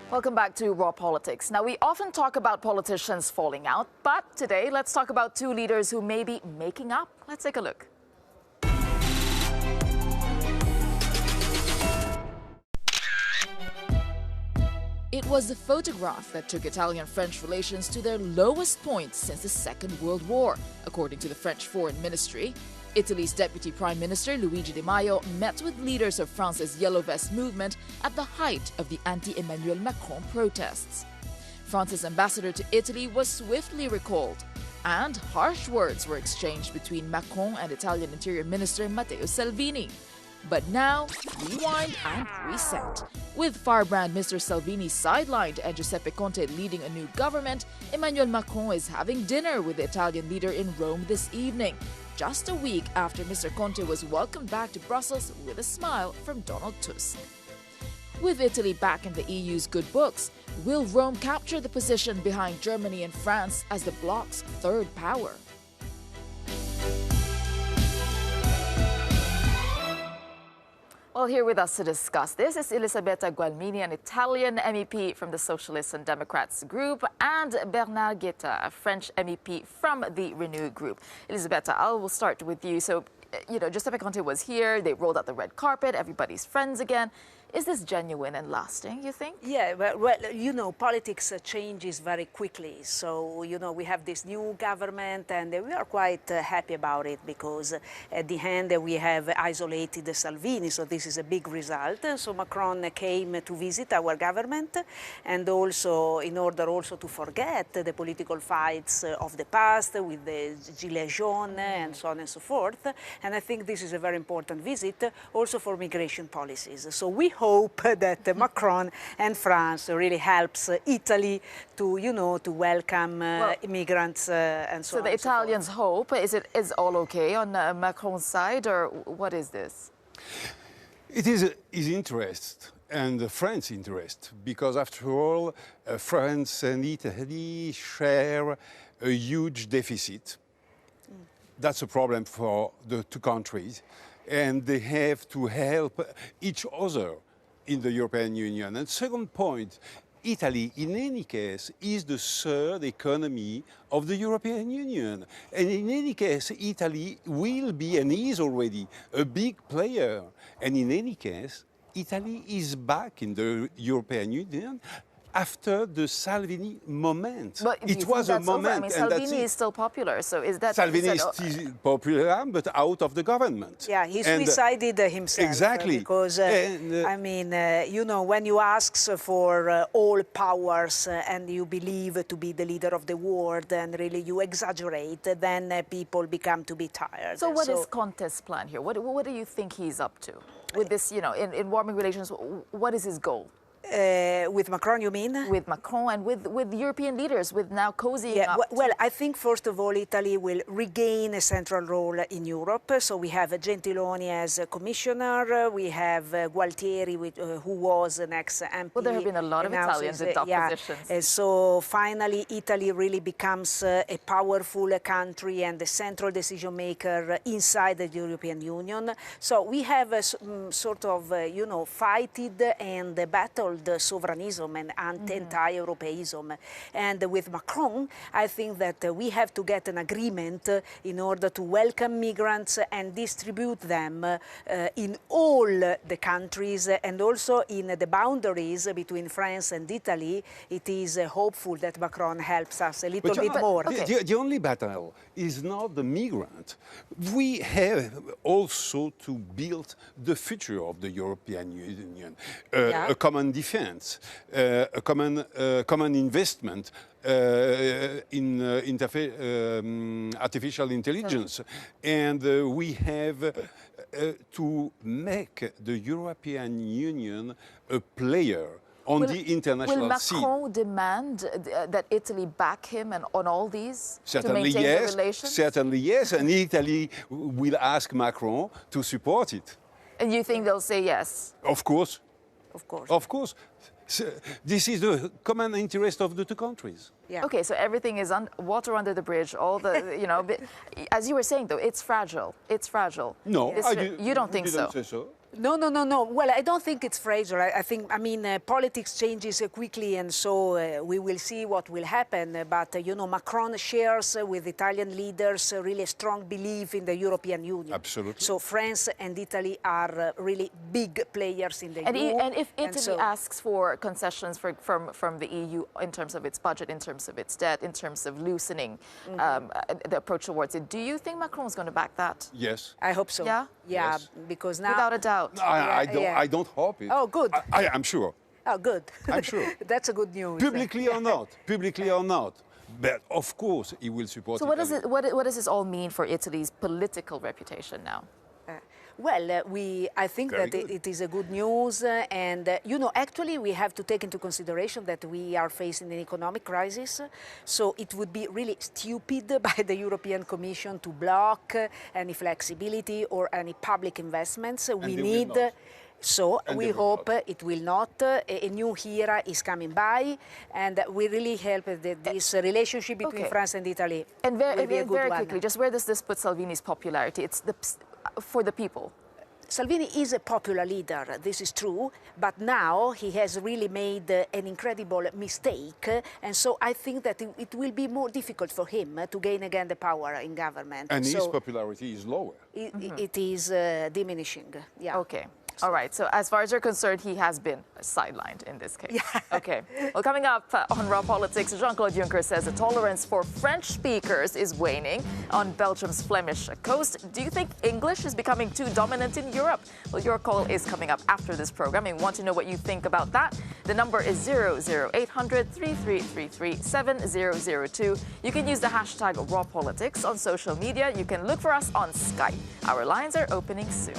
Welcome back to Raw Politics. Now, we often talk about politicians falling out, but today let's talk about two leaders who may be making up. Let's take a look. It was the photograph that took Italian-French relations to their lowest point since the Second World War, according to the French Foreign Ministry. Italy's Deputy Prime Minister Luigi Di Maio met with leaders of France's Yellow Vest movement at the height of the anti-Emmanuel Macron protests. France's ambassador to Italy was swiftly recalled, and harsh words were exchanged between Macron and Italian Interior Minister Matteo Salvini. But now, rewind and reset. With firebrand Mr. Salvini sidelined and Giuseppe Conte leading a new government, Emmanuel Macron is having dinner with the Italian leader in Rome this evening, just a week after Mr. Conte was welcomed back to Brussels with a smile from Donald Tusk. With Italy back in the EU's good books, will Rome capture the position behind Germany and France as the bloc's third power? Well, here with us to discuss this is Elisabetta Gualmini, an Italian MEP from the Socialists and Democrats group, and Bernard Guetta, a French MEP from the Renew group. Elisabetta, I will start with you. So, Giuseppe Conte was here, they rolled out the red carpet, everybody's friends again. Is this genuine and lasting, you think? Yeah, well, politics changes very quickly. So, we have this new government and we are quite happy about it because at the end we have isolated Salvini, so this is a big result. So Macron came to visit our government and also in order also to forget the political fights of the past with the Gilets jaunes and so on and so forth. And I think this is a very important visit also for migration policies. So we hope that Macron and France really helps Italy to, to welcome immigrants and so on. So the Italians hope. Is all okay on Macron's side, or what is this? It is his interest and France's interest, because after all, France and Italy share a huge deficit. That's a problem for the two countries, and they have to help each other in the European Union. And second point, Italy, in any case, is the third economy of the European Union. And in any case, Italy will be, and is already, a big player. And in any case, Italy is back in the European Union after the Salvini moment. But it was a moment. I mean, Salvini is still popular, so is that... Salvini is still popular, but out of the government. Yeah, he suicided himself. Exactly. Because, I mean, when you ask for all powers and you believe to be the leader of the world and really you exaggerate, then people become to be tired. So what is Conte's plan here? What do you think he's up to? With this, in warming relations, what is his goal? With Macron, you mean? With Macron and with European leaders, with now cozying up. Well, I think, first of all, Italy will regain a central role in Europe. So we have Gentiloni as a commissioner. We have Gualtieri, who was an ex-MP. Well, there have been a lot of Italians in top positions. So finally, Italy really becomes a powerful country and a central decision maker inside the European Union. So we have sort of, fighted and battled the sovereignism and anti-Europeism. And with Macron, I think that we have to get an agreement in order to welcome migrants and distribute them in all the countries and also in the boundaries between France and Italy. It is hopeful that Macron helps us a little bit more. Okay. The only battle is not the migrant. We have also to build the future of the European Union, a common defense, a common investment in artificial intelligence. And we have to make the European Union a player on the international scene. Will Macron demand that Italy back him and on all these Certainly to maintain yes, the relations? Certainly yes, and Italy will ask Macron to support it. And you think they'll say yes? Of course. Of course. Of course. So this is the common interest of the two countries. Yeah. Okay, so everything is water under the bridge. All the, as you were saying, though, it's fragile. It's fragile. No, you don't think so? Say so. No, no, no, no. Well, I don't think it's fragile. I mean, politics changes quickly, and so we will see what will happen. But, you know, Macron shares with Italian leaders really a strong belief in the European Union. Absolutely. So France and Italy are really big players in the EU. And if Italy asks for concessions from the EU in terms of its budget, in terms of its debt, in terms of loosening the approach towards it, do you think Macron is going to back that? Yes. I hope so. Yeah? Yeah, Yes. because now... Without a doubt. No, I don't hope it. Oh, good. I'm sure. Oh, good. I'm sure. That's a good news. Publicly or not. Publicly or not. But of course he will support So Italy. what does this all mean for Italy's political reputation now? Well, I think Very that good. it is a good news, and you know, actually, we have to take into consideration that we are facing an economic crisis. So it would be really stupid by the European Commission to block any flexibility or any public investments. We they will need. not. So And we they will hope not. it will not. A new era is coming by, and we really hope that this relationship between Okay. France and Italy And will be a good very one. quickly, just where does this put Salvini's popularity? It's for the people. Salvini is a popular leader, this is true, but now he has really made an incredible mistake, and so I think that it will be more difficult for him to gain again the power in government. And so his popularity is lower. it is diminishing. Yeah. Okay. All right. So as far as you're concerned, he has been sidelined in this case. Yeah. Okay. Well, coming up on Raw Politics, Jean-Claude Juncker says the tolerance for French speakers is waning on Belgium's Flemish coast. Do you think English is becoming too dominant in Europe? Well, your call is coming up after this program, and we want to know what you think about that. The number is 00800 3333 7002. You can use the hashtag Raw Politics on social media. You can look for us on Skype. Our lines are opening soon.